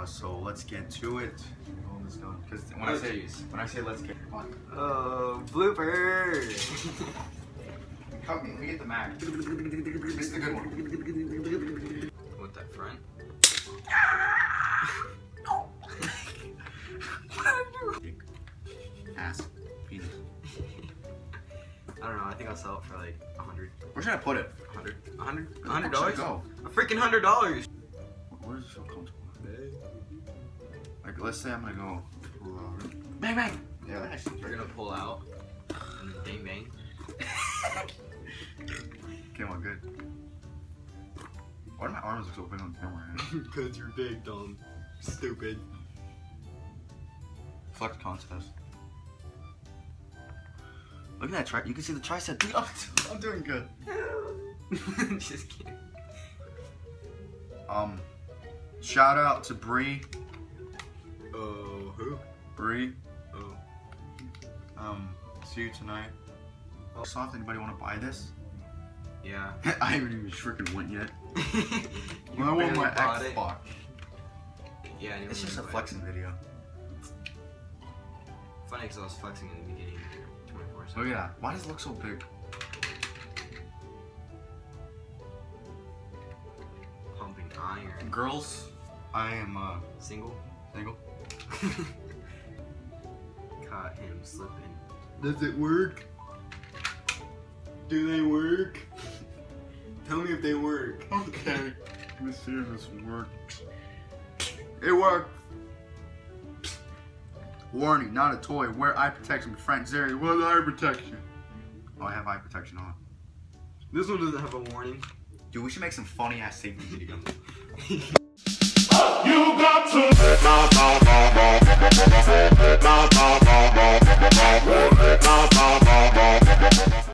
So let's get to it. Hold this down, because when I say let's get on. Bloopers. Help me. We get the mag. This is the good one. With that front. Ass. Penis. I don't know. I think I'll sell it for like 100. Where should I put it? $100. Where should it go? A freaking $100. Where does it feel comfortable? Like, let's say I'm gonna go. Bang bang. Yeah, actually. We're gonna pull out. And bang bang. Came out good. Why do my arms look so big on camera? Because you're big, dumb. Stupid. Flex contest. Look at that you can see the tricep. I'm doing good. Just kidding. Shout out to Bree. Oh, who? Bree. Oh. See you tonight. Airsoft, anybody want to buy this? Yeah. I haven't even freaking went yet. When I want my Xbox. Yeah, it's just a flexing video. Funny because I was flexing in the beginning. 24/7. Look at that. Why does it look so big? Pumping iron. Girls, I am Single? single. Caught him slipping. Does it work? Do they work? Tell me if they work. Okay. Let's see if this works. It worked. Warning, not a toy. Wear eye protection. Frank Zeri, what eye protection? Oh, I have eye protection on. This one doesn't have a warning. Dude, we should make some funny ass safety videos.